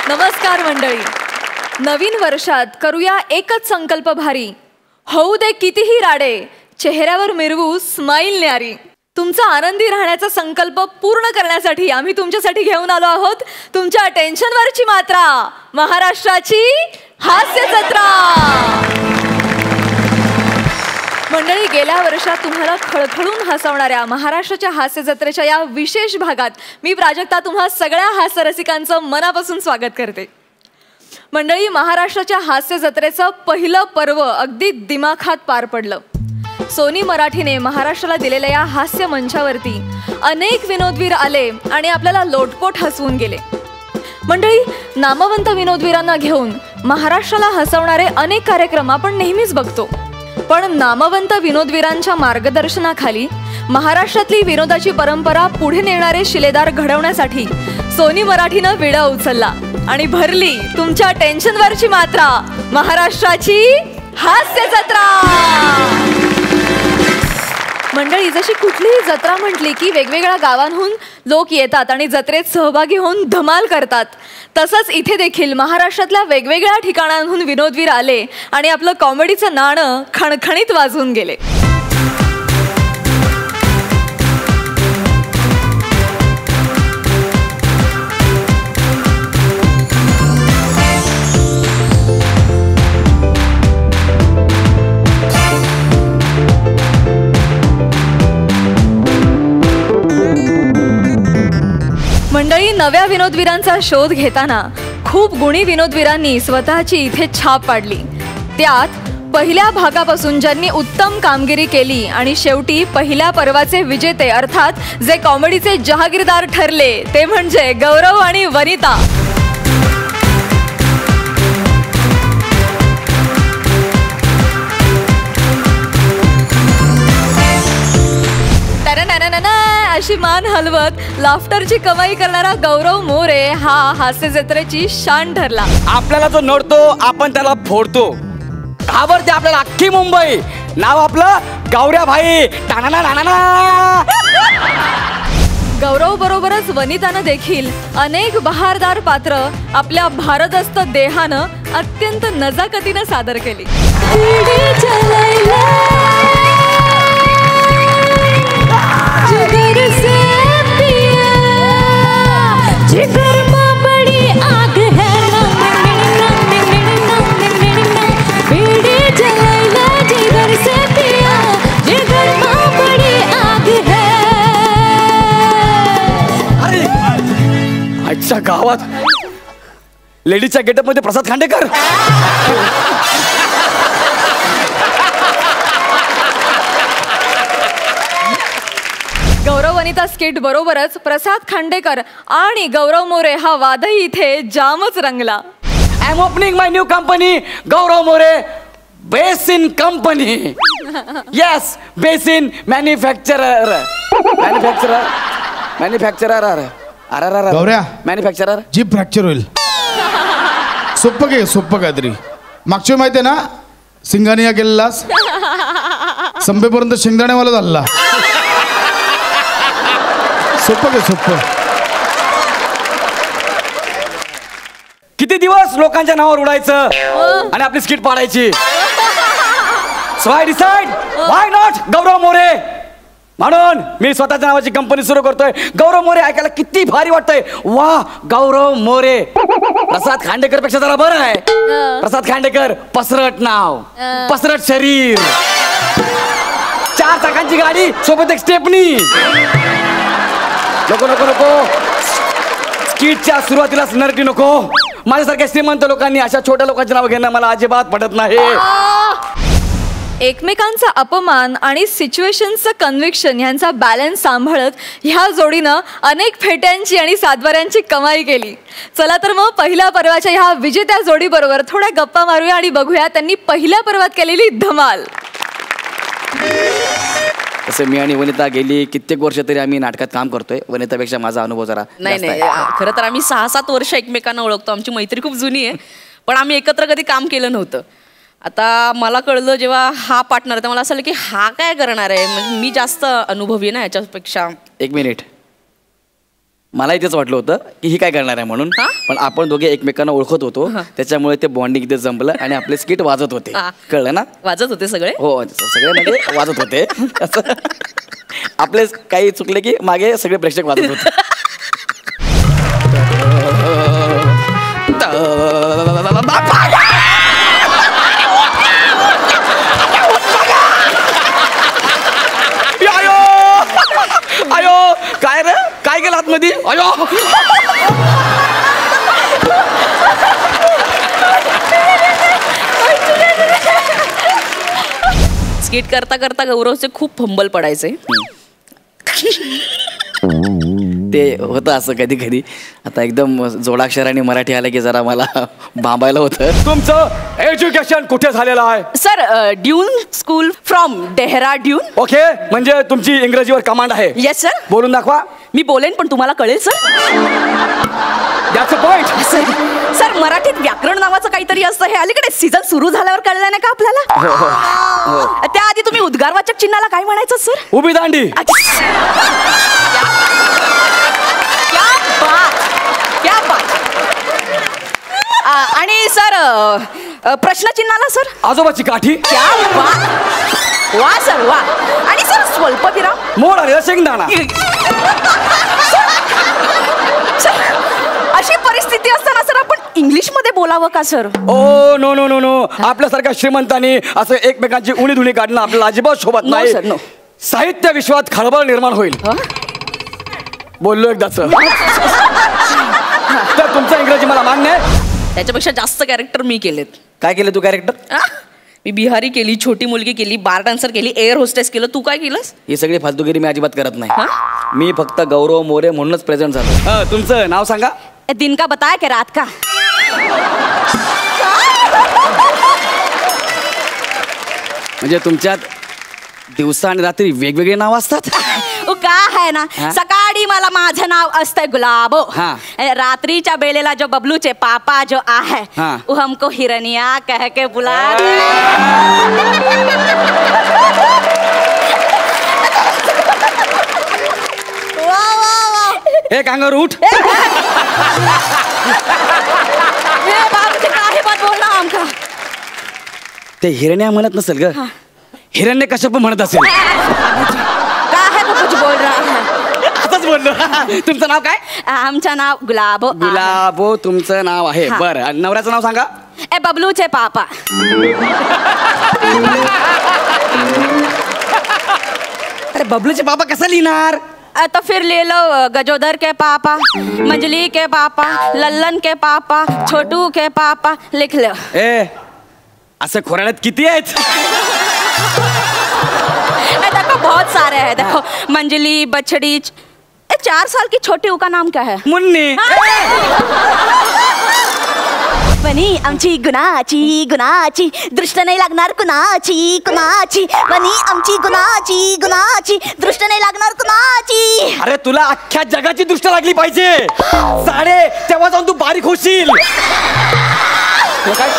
नमस्कार मंडळी. नवीन वर्षात करूया एकच संकल्प भारी. होऊ दे कितीही राडे, चेहऱ्यावर मिरवू स्माइल न्यारी. तुमचा आनंदी राहण्याचा संकल्प पूर्ण करण्यासाठी आम्ही तुमच्यासाठी घेऊन आलो आहोत तुमच्या टेन्शनवरची मात्रा, महाराष्ट्राची हास्य जत्रा. मंडळी, गेल्या वर्षात तुम्हाला खळखळून हसवणाऱ्या महाराष्ट्राच्या हास्य जत्रेच्या या विशेष भागात मी प्राजक्ता तुम्हा सगळ्या हास्य रसिकांचं मनापासून स्वागत करते. मंडळी, महाराष्ट्राच्या हास्य जत्रेचं पहिलं पर्व अगदी दिमाखात पार पडलं. सोनी मराठीने महाराष्ट्राला दिलेल्या या हास्य मंचावरती अनेक विनोदवीर आले आणि आपल्याला लोटपोट हसवून गेले. मंडळी, नामवंत विनोदवीरांना घेऊन महाराष्ट्राला हसवणारे अनेक कार्यक्रम आपण नेहमीच बघतो. पण नामवंत विनोदवीरांच्या मार्गदर्शनाखाली महाराष्ट्रातली विनोदाची परंपरा पुढे नेणारे शिलेदार घडवण्यासाठी सोनी मराठीनं विडा उचलला आणि भरली तुमच्या टेन्शनवरची मात्रा, महाराष्ट्राची हास्य जत्रा. मंडळी, जशी कुठलीही जत्रा म्हटली की वेगवेगळ्या गावांहून लोक येतात आणि जत्रेत सहभागी होऊन धमाल करतात, तसंच इथे देखील महाराष्ट्रातल्या वेगवेगळ्या ठिकाणांहून विनोदवीर आले आणि आपलं कॉमेडीचं नाणं खणखणीत वाजवून गेले. मंडळी, नव्या विनोदवीरांचा शोध घेताना खूप गुणी विनोदवीरांनी स्वतःची इथे छाप पाडली. त्यात पहिल्या भागापासून ज्यांनी उत्तम कामगिरी केली आणि शेवटी पहिल्या पर्वाचे विजेते अर्थात जे कॉमेडीचे जहागीरदार ठरले ते म्हणजे गौरव आणि वनिता. अशी मान हलवत लाफ्टरची कमाई करणारा गौरव मोरे हा हास्य जत्रेची शान ठरला. आपल्याला जो नडतो आपण त्याला फोडतो. घाबरते आपल्याला अख्खी मुंबई. नाव आपलं गौऱ्या भाई. गौरव बरोबरच वनितानं देखील अनेक बहारदार पात्र आपल्या भारदस्त देहानं अत्यंत नजाकतीनं सादर केली. आजच्या गावात लेडीजच्या गेटअप मध्ये प्रसाद खांडेकर. गौरव वनिता स्किट बरोबरच प्रसाद खांडेकर आणि गौरव मोरे हा वादही इथे जामच रंगला. I am opening my new company Gaurav More basin company. Yes, basin manufacturer. गौऱ्या, मॅन्युफॅक्चरर. जीप फ्रॅक्चर होईल. सोप्पं काहीतरी. मागच्या माहिती आहे ना, सिंगानिया गेलेलास संपेपर्यंत शेंगदाणेवाला झाला. सोप्पं. किती दिवस लोकांच्या नावावर उडायचं आणि आपली स्किट पाडायची. So I decide why not Gaurav More. म्हणून मी स्वतःच्या नावाची कंपनी सुरू करतोय. गौरव मोरे ऐकायला किती भारी वाटतंय. वा, गौरव मोरे. प्रसाद खांडेकर पेक्षा जरा बरं आहे. प्रसाद खांडेकर पसरट नाव, पसरट शरीर, 4 चाकांची गाडी सोबत एक स्टेपनी. नको. स्किटच्या सुरुवातीलाच नरटी नको. माझ्यासारख्या श्रीमंत लोकांनी अशा छोट्या लोकांचे नाव घेणं मला अजिबात पटत नाही. एकमेकांचा अपमान आणि सिच्युएशनचं कन्व्हिक्शन यांचा बॅलन्स सांभाळत ह्या जोडीनं अनेक फेट्यांची आणि सातबाऱ्यांची कमाई केली. चला तर मग पहिल्या पर्वाच्या ह्या विजेत्या जोडीबरोबर थोड्या गप्पा मारूया आणि बघूया त्यांनी पहिल्या पर्वात केलेली धमाल. तसे मी आणि वनिता गेली कित्येक वर्ष तरी आम्ही नाटकात काम करतोय. वनितापेक्षा माझा अनुभव जरा नाही. खरं तर आम्ही 6-7 वर्ष एकमेकांना ओळखतो. आमची मैत्री खूप जुनी आहे, पण आम्ही एकत्र कधी काम केलं नव्हतं. आता मला कळलं जेव्हा हा पार्टनर, तर मला असं की हा काय करणार आहे. म्हणजे मी जास्त अनुभवी ना ह्याच्यापेक्षा. एक मिनिट, मला तेच वाटलं होतं की ही काय करणार आहे म्हणून, हा? पण आपण दोघे एकमेकांना ओळखत होतो, त्याच्यामुळे ते बॉन्डिंग इथे जमलं आणि आपले स्किट वाजत होते. हा. कळलं ना? वाजत होते सगळे. हो, सगळे म्हणजे वाजत होते. असं आपले काही चुकले की मागे सगळे प्रेक्षक वाजत होते. अयो काय रे, काय केलं आतमध्ये? अयो स्किट करता करता गौरवचे खूप फंबल पडायचे. ते होतं असं कधी कधी. आता एकदम जोडाक्षर आणि मराठी आलं की जरा मला बांबायला होतं. तुमचं एज्युकेशन कुठे झालेलं आहे? Sir Doon school from Dehradun. Okay, म्हणजे तुमची इंग्रजीवर कमांड आहे. Yes sir. बोलून दाखवा. मी बोलेन पण तुम्हाला कळेल sir. That's a point. Sir मराठीत व्याकरण नावाचं काहीतरी असतं, हे अलीकडे सीझन सुरू झाल्यावर कळलं नाही का आपल्याला? त्याआधी तुम्ही उद्गारवाचक चिन्हाला काय म्हणायचं सर? उभी दांडी. क्या बात. आणि सर प्रश्नचिन्हाला सर? आजोबाची काठी. क्या बात. वा सर वा. आणि सर स्वल्पविराम? मोड आलेला शेंगदाणा. अशी परिस्थिती असताना सर आपण इंग्लिश मध्ये बोलावं का sir? Oh no no no no, आपल्यासारख्या श्रीमंतांनी असं एकमेकांची उणी धुणी काढणं आपल्याला अजिबात शोभत No, नाही. sir, no. साहित्य विश्वात खळबळ निर्माण होईल. बोललो एकदाच. तर तुमचं इंग्रजी मला मान्य आहे. त्याच्यापेक्षा जास्त कॅरेक्टर मी केलेत. काय केलं तू कॅरेक्टर? मी बिहारी केली, छोटी मुलगी केली, बार डान्सर केली, एअर होस्टेस केलं. तू काय केलंस? ही सगळी फालतूगिरी मी अजिबात करत नाही. मी फक्त गौरव मोरे म्हणूनच प्रेझेंट झालो. तुमचं नाव सांगा. दिन का बताया की रात का? म्हणजे तुमच्यात दिवसा आणि रात्री वेगवेगळे नाव असतात? का आहे ना, सकाळी मला माझं नाव असतंय गुलाबो. रात्रीच्या बेलेला जो बबलूचे पापा जो आहे वो हमको हिरनिया कह के बुला. एक अंगावर उठ. ते हिरण्या म्हणत नसेल ग, हिरण्य कश्यप म्हणत असेल. काय आहे कुछ बोल रहा है? आताच बोललो. तुमचं नाव काय? आमचं नाव गुलाबो. गुलाबो तुमचं नाव आहे. बरं, नवऱ्याचं नाव सांगा. ए बबलूचे पापा. अरे बबलूचे पापा कसं लिहिणार? तो फिर ले लो गजोदर के पापा, मंजली के पापा, लल्लन के पापा, छोटू के पापा, लिख लो. ए असं खोराड्यात किती आहेत? देखो बहुत सारे हैं. देखो मंजली, बछड़ी. 4 साल की छोटी का नाम क्या है? मुन्नी. वनी आमची गुणाची गुणाची दृष्ट नाही लागणार कुणाची कुणाची. वनी आमची गुणाची गुणाची दृष्ट नाही लागणार कुणाची. अरे तुला अख्ख्या जगाची दृष्ट लागली पाहिजे साडे, तेव्हा जाऊन तू बारीक होशील. काय?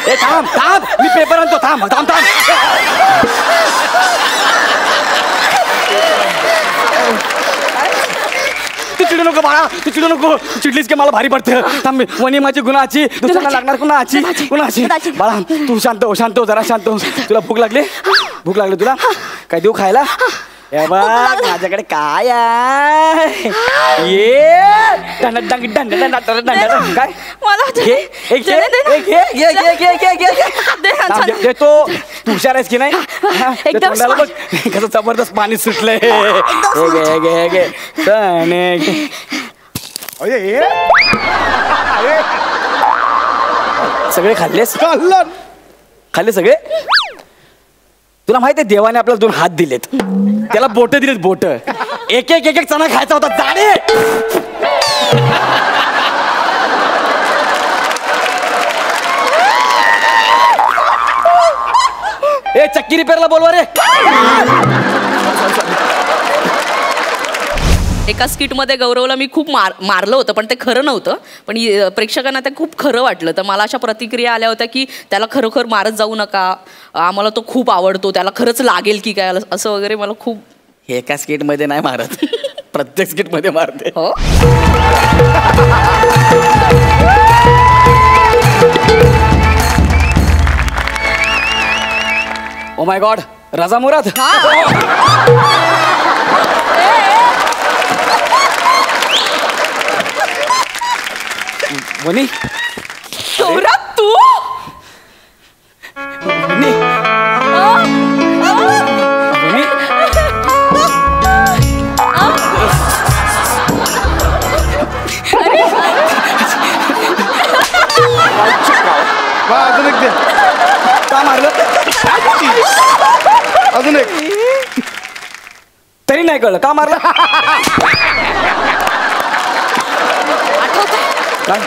ए थांब थांब, मी पेपर आणतो. थांब थांब थांब. तू चिडू नको बाळा, तू चिडू नको. तू चिडलीस की मला भारी पडतं. थांब. वनी माझी गुणाची दुसऱ्याला लागणार कुणाची कुणाची. बाळा तू शांत हो, शांत हो, जरा शांत हो. तुला भूक लागली? भूक लागली तुला? काय देऊ खायला? हे बघ माझ्याकडे काय आहे. ये काय देतो. तू हुशार आहेस की नाही? कसं जबरदस्त पाणी सुटलंय. सगळे खाल्लेस? खाल्ले सगळे? तुला माहिती आहे देवाने आपल्याला 2 हात दिलेत, त्याला बोट दिलेत. बोट एक एक एक एक चणा खायचा होता. जाडे ए चक्की रिपेअरला बोलवा रे. एका स्किटमध्ये गौरवला मी खूप मारलं होतं, पण ते खरं नव्हतं. पण प्रेक्षकांना ते खूप खरं वाटलं. तर मला अशा प्रतिक्रिया आल्या होत्या की त्याला खरोखर मारत जाऊ नका, आम्हाला तो खूप आवडतो, त्याला खरंच लागेल की काय असं वगैरे. मला खूप एका स्किटमध्ये नाही मारत, प्रत्येक स्किट मध्ये मारते. हो ओ माय गॉड, रजा मुराद. वनी गौरव तू वनी वनी वा, अजून एक दे. का मारलं? अजून एक. तरी नाही कळलं का मारलं. काय?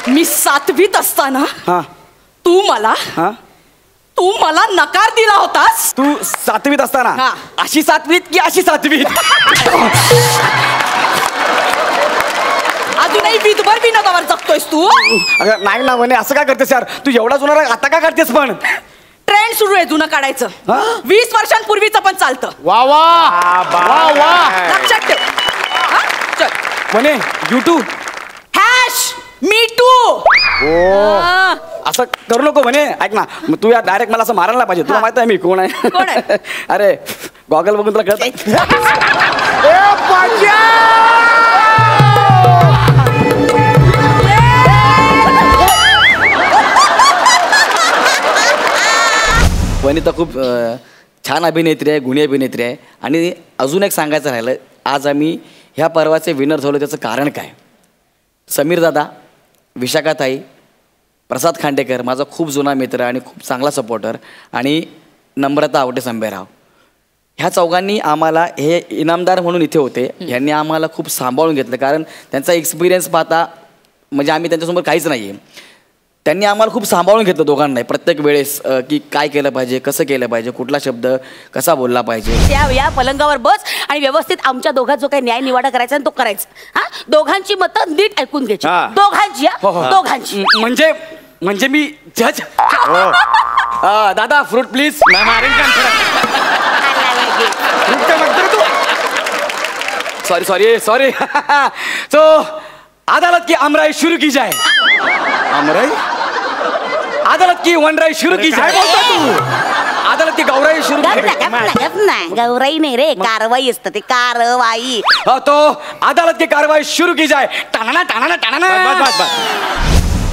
मी 7वीत असताना हा तू मला नकार दिला होतास. तू 7वीत असताना हा. अशी 7वीत की अशी 7वीत? अजूनही विधभर विनोदावर जगतोयस तू. अगं नाही ना म्हणे, असं काय करतेस यार तू? एवढा जुना राग आता का काढतेस पण? ट्रेंड सुरू आहे जुनं काढायचं. हा? 20 वर्षांपूर्वीचं पण चालतं. वा वा वा वा. लक्षात ठेव. हा? चल. म्हणे युट्यूब मी टू. असं करू नको म्हणे. ऐक ना, मग तू या डायरेक्ट मला असं मारायला पाहिजे. तुला माहित आहे मी कोण आहे? कोण आहे? अरे गॉगल बघून तुला कळत? वनिता खूप छान अभिनेत्री आहे, गुणी अभिनेत्री आहे. आणि अजून एक सांगायचं राहिलं, आज आम्ही ह्या पर्वाचे विनर झालो त्याचं कारण काय? समीर दादा, विशाखाताई, प्रसाद खांडेकर माझा खूप जुना मित्र आणि खूप चांगला सपोर्टर, आणि नम्रता आवटे संभेराव. ह्या चौघांनी आम्हाला, हे इनामदार म्हणून इथे होते, ह्यांनी आम्हाला खूप सांभाळून घेतलं. कारण त्यांचा एक्सपिरियन्स पाहता म्हणजे आम्ही त्यांच्यासमोर काहीच नाही आहे. त्यांनी आम्हाला खूप सांभाळून घेतलं दोघांनाही प्रत्येक वेळेस, की काय केलं पाहिजे, कसं केलं पाहिजे, कुठला शब्द कसा बोलला पाहिजे. या पलंगावर बस आणि व्यवस्थित आमच्या दोघात जो काही न्याय निवाडा करायचा तो करायचा. हा, दोघांची मतं नीट ऐकून घ्यायची. हा. दोघांची. हो, हो. दोघांची. म्हणजे मी जज. दादा फ्रूट प्लीज. सॉरी. तो अदालत की अमराई शुरू की जाए. अमराई? अदालत की वनराई शुरू की जाए. अदालत की गौराई शुरू की. गौराई नाही रे, कारवाई असतं ते, कारवाई. तो अदालत की कारवाई शुरू की जाए. टाणा टाणा टाणा.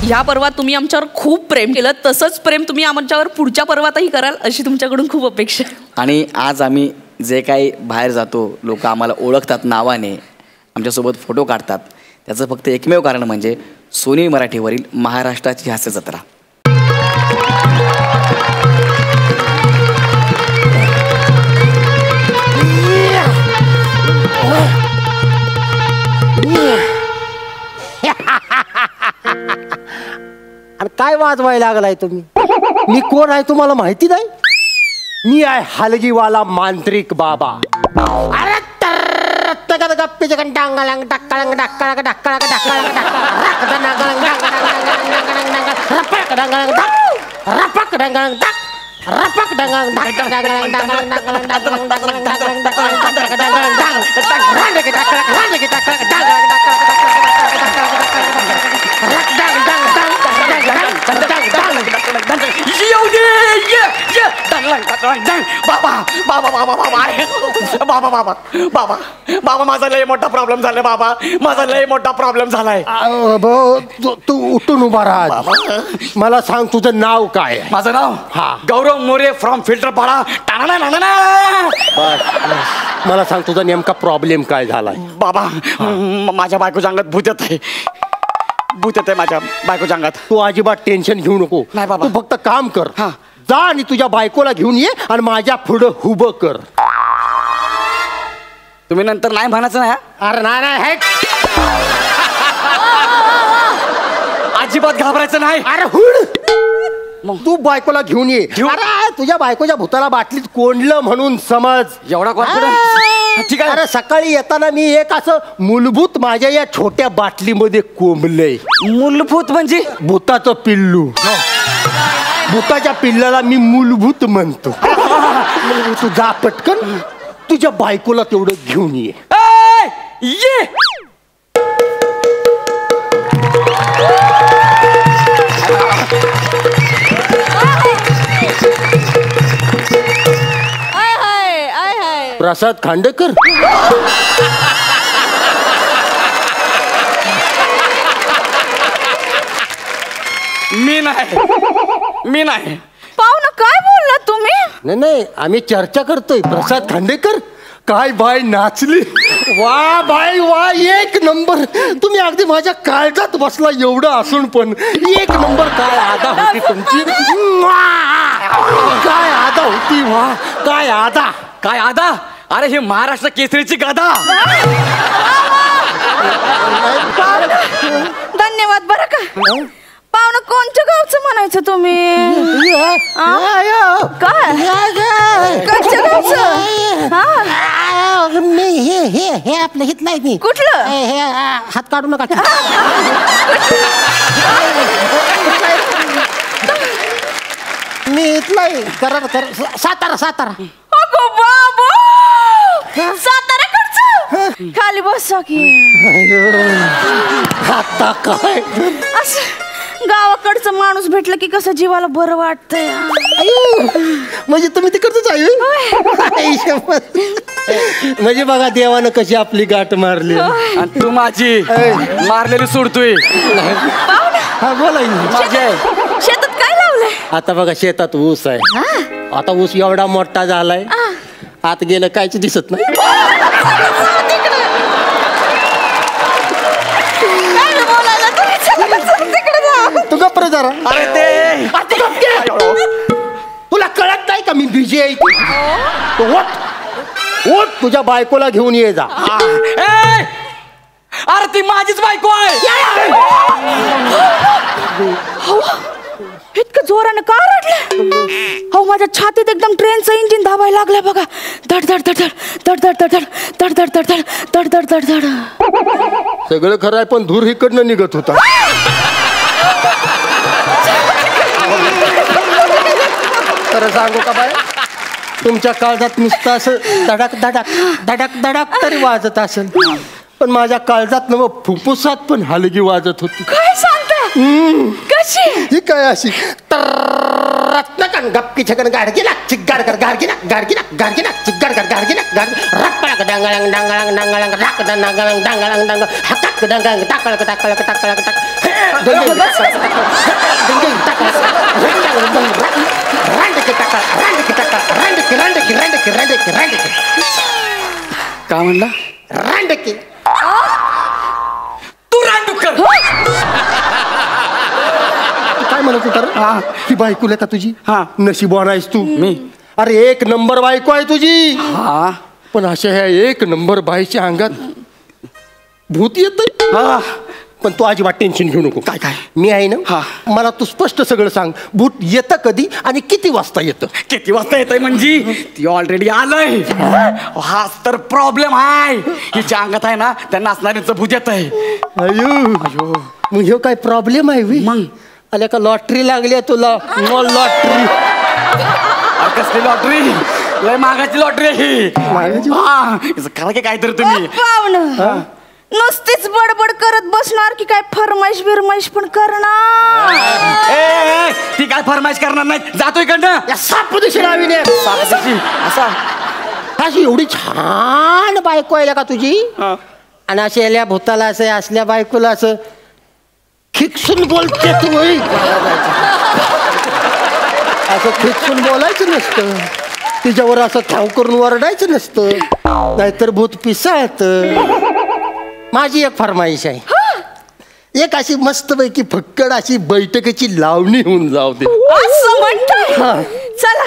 ह्या पर्वात तुम्ही आमच्यावर खूप प्रेम केलं, तसंच प्रेम तुम्ही आमच्यावर पुढच्या पर्वातही कराल अशी तुमच्याकडून खूप अपेक्षा आहे. आणि आज आम्ही जे काही बाहेर जातो, लोक आम्हाला ओळखतात नावाने, आमच्यासोबत फोटो काढतात, त्याचं फक्त एकमेव कारण म्हणजे सोनी मराठीवरील महाराष्ट्राची हास्य जत्रा. आणि काय वाजवायला लागलाय तुम्ही? मी कोण आहे तुम्हाला माहिती नाही? मी आहे हलगीवाला मांत्रिक बाबा. अरे गप्पीचे डांगळंग डक्कळंग डक्कळंग डक्कळंग डक्कळंग रपक डांगळंग डक रपक डांगळंग डक रपक डांगळंग डक डांगळंग डांगळंग डांगळंग डांगळंग डांगळंग डांगळंग डांगळंग डांगळंग डांगळंग रांडे की डक्कळंग रांडे की डक्कळंग डांगळंग बाबा माझा लय मोठा प्रॉब्लेम झालाय. बाबा माझा लय मोठा प्रॉब्लेम झालाय. तू उठून उभा राहा. मला सांग तुझं नाव काय? माझं नाव हा. गौरव मोरे फ्रॉम फिल्टरपाडा. मला सांग तुझा नेमका प्रॉब्लेम काय झालाय? बाबा माझ्या बायकोच्या अंगात भूत येत आहे. भूत येत आहे माझ्या बायकोच्या अंगात. तू अजिबात टेन्शन घेऊ नको. नाही बाबा. तू फक्त काम कर. हा. जा आणि तुझ्या बायकोला घेऊन ये आणि माझ्या पुढं उभं कर. तुम्ही नंतर नाही म्हणायचं नाही. अरे नाही. अजिबात घाबरायचं नाही. अरे हुड. तू बायकोला घेऊन ये. अरे तुझ्या बायकोच्या भूताला बाटलीत कोंडलं म्हणून समज. एवढा कॉन्फिडन्स? ठीक आहे. अरे सकाळी येताना मी एक असं मूलभूत माझ्या या छोट्या बाटलीमध्ये कोंबलंय. मूलभूत म्हणजे? भूताचं पिल्लू. भूताच्या पिल्लाला मी मूलभूत म्हणतो. तू जा पटकन तुझ्या बायकोला तेवढं घेऊन ये. ये आय हाय आय हाय. प्रसाद खांडेकर. मी नाही. पाहुणं काय बोलला तुम्ही? नाही नाही, आम्ही चर्चा करतोय. प्रसाद खांडेकर काय बाय नाचली. वा बाय वा, एक नंबर. तुम्ही अगदी माझ्या काळजात बसला एवढं असून पण एक नंबर. काय आदा होती तुमची. काय आदा होती. वा काय आदा. काय आदा. अरे हे महाराष्ट्र केसरीची गादा. धन्यवाद बरं का. पाहुणं कोणत्या गावचं म्हणायचं तुम्ही? काय कोणत्या गावचं? हे आपलं हित नाही. मी कुठलं? हे हात काढू नका. मी इथलं कर सातारा. अगो बाबो, साताऱ्याकडचं. खाली बसा की. आता काय असं गावाकडचं माणूस भेटलं की कसं जीवाला बरं वाटतंय. म्हणजे तुम्ही तिकडच आहे. म्हणजे बघा देवानं कशी आपली गाठ मारली. आणि तू माझी मारलेली सोडतोय. हा बोला. माझे शेतात काय लावलंय? आता बघा शेतात ऊस आहे. आता ऊस एवढा मोठा झालाय, आत गेलं कायच दिसत नाही. तू गप्र जरा. अरे ते तुला कळत नाही का मी बिझी आहे. ओट तुझ्या बायकोला घेऊन ये जा. ए! अरे ती माझीच बायको आहे. इतकं जोरानं का रडलं? हो माझ्या छातीत एकदम ट्रेनचं इंजिन धावायला लागलं बघा. धड धड धड धड धड धड धड धड धड धड धड धड धड धड. सगळं खरं आहे पण धूर इकडनं निघत होता. खरं सांगू का बाय, तुमच्या काळजात नुसतं असं धडक धडक धडक धडक तरी वाजत असेल, पण माझ्या काळजात न फुफ्फुसात पण हलगी वाजत होती. काय सांगता? कशी? ही काय अशी रत्नकन गप्पी छगन गाडगिना चिग्गाड कर गाडगिना गाडगिना गाडगिना चिग्गाड कर गाडगिना गाड रक्पळक डांगळंग डांगळंग डांगळंग राक डांगळंग डांगळंग डांग हक्क डांगळंग टाकळक टाकळक टाकळक टाक काय म्हणला? रांडकी. तू रांडुकर. काय म्हणत होता? ही बायको का तुझी? हा. नशीबवान आहेस तू. मी? अरे एक नंबर बायको आहे तुझी. हा. पण अशा ह्या एक नंबर बाईच्या अंगात भूत येत. पण तू अजिबात टेन्शन घेऊ नको. काय काय? मी आहे ना. हा. मला तू स्पष्ट सगळं सांग. भूत येतं कधी आणि किती वाजता येतं? किती वाजता येतंय म्हणजे ती ऑलरेडी आलंय. हाच तर प्रॉब्लेम आहे. हिच्या अंगात आहे ना त्यांना असणाऱ्यांचं भूत येत आहे. अयो मग ह्यो काय प्रॉब्लेम आहे वी? मग आल्या का लॉटरी लागली तुला? लॉटरी. कसली लॉटरी? लय मागाची लॉटरी आहे ही. करा की काहीतरी तुम्ही. पाहुणं नुसतीच बडबड करत बसणार की काय फरमाईश बिरमाईश पण करणार? ती काय फरमाईश करणार नाही. जातो इकडनं. सापदिशी लावीने असा अशी एवढी छान बायको आहे का तुझी? आणि अशा याल्या भूताला असं असल्या बायकोला असं खिकसून बोलते तू. असं खिकसून बोलायचं नसतं. तिच्यावर असं ठाव करून वरडायचं नसतं, नाहीतर भूत पिसाळत. माझी एक फरमाईश आहे. एक अशी मस्तपैकी फक्कड अशी बैठकीची लावणी होऊन जाऊ दे. असं म्हणताय? चला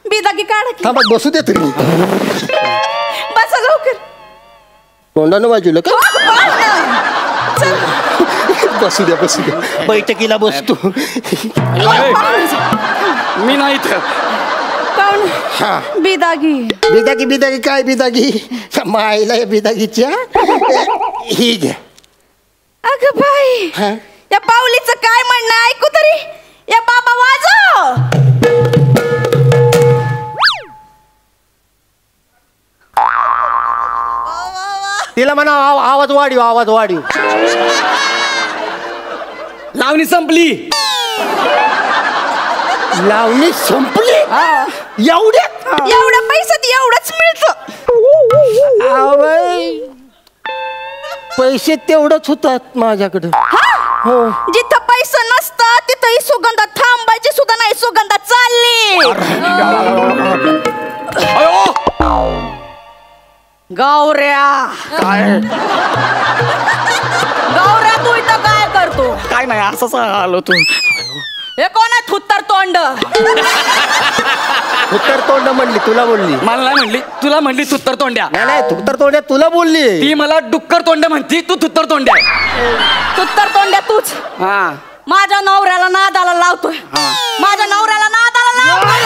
बिदागी काढा की. थांबा बसू दे तरी. बसा लवकर. तोंडानं बाजूला का? चला. बसू द्या बैठकीला बसतो. मी नाही इथं. पाहुणं बिदागी. बिदागी काय बिदागी? माईला या बिदागीच्या ही घ्या. अगं बाई, हा? या पाऊलीचं काय म्हणणं ऐकू तरी. या बाबा वाजव. तिला म्हणा आवाज वाढीव, आवाज वाढीव. लावणी संपली. लावणी संपली एवढ्या पैशात एवढंच मिळतं. पैसे तेवढंच होतात माझ्याकडे. हो. जिथं पैसा नसता तिथं सुगंधा थांबायची सुद्धा नाही, सुगंधा चालली. गौऱ्या काय गौऱ्या तू इथं काय करतो? काय नाही असंच आलो तू. हे कोण आहे थुत्तर तोंड? उत्तर तोंड म्हणली, तुला बोलली. मला नाही म्हणली, तुला म्हणली तुत्तर तोंड्या. नाही उत्तर तोंड्या तुला बोलली. ती मला डुक्कर तोंड्या म्हणती, तू तुत्तर तोंड्या. थुत्तर तोंड्या तूच. हा माझ्या नवऱ्याला नादाला लावतोय. माझ्या नवऱ्याला नादाला लावतोय.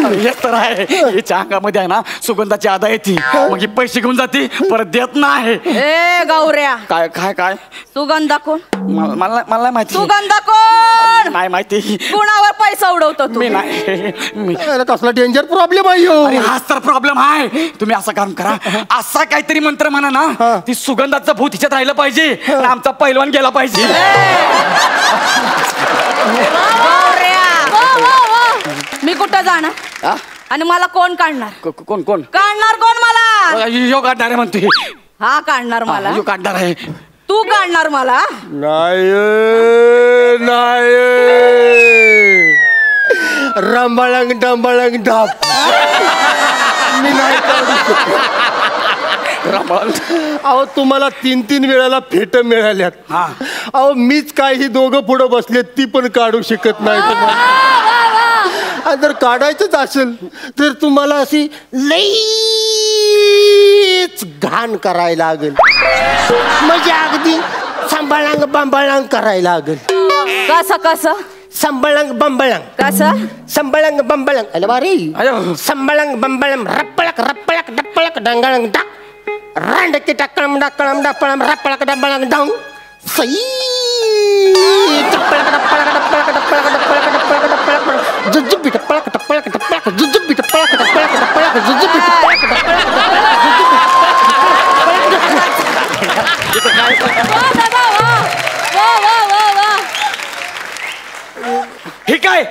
हे तर आहे. हिच्या अंगामध्ये आहे ना सुगंधाची आदा येते, मग ही पैसे घेऊन जाते, परत देत नाही. ए गौऱ्या, काय काय काय सुगंधा कोण? मला नाही माहिती. सुगंधा कोण? नाही माहिती. कुणावर पैसा उडवतो तू? मी नाही. मी कसला डेंजर प्रॉब्लेम आहे अरे हाच तर प्रॉब्लेम आहे. तुम्ही असं काम करा, असा काहीतरी मंत्र म्हणा ना, ती सुगंधाचं भूत हिच्यात राहिलं पाहिजे आणि आमचा पैलवान गेला पाहिजे. मी कुठं जाणार आणि मला कोण काढणार? कोण कोण काढणार कोण मला? यो काढणार आहे म्हणते. हा काढणार मला. यो काढणार आहे. तू काढणार मला? नाही रंबाळंग डंबाळंग डाप. मी नाही काढू शकत. अहो तुम्हाला 3 वेळाला फेट मिळाल्यात. अहो मीच काय ही दोघं पुढं बसलेत, ती पण काढू शकत नाही तुम्हाला. आणि जर काढायचंच असेल तर तुम्हाला अशी लईच घाण करायला लागेल, म्हणजे अगदी सांभाळांग बांबाळांग करायला लागेल. कसं कसं? संबळंग बंबळंग. कसं? संबळंग बंबळंग. अरे बारी. संबळंग बंबळंग रप्पळक रप्पळक डप्पळक डंगळंग डा रांडकी टाकळम डाकळम डापळम रप्पळक डंबळंग डाऊन सई टप्पळक डप्पळक डप्पळक डप्पळक डप्पळक डप्पळक डप्पळक जुजुबी टप्पळक टप्पळक टप्पळक जुजुबी टप्पळक टप्पळक टप्पळक जुजुबी टप्पळक हे काय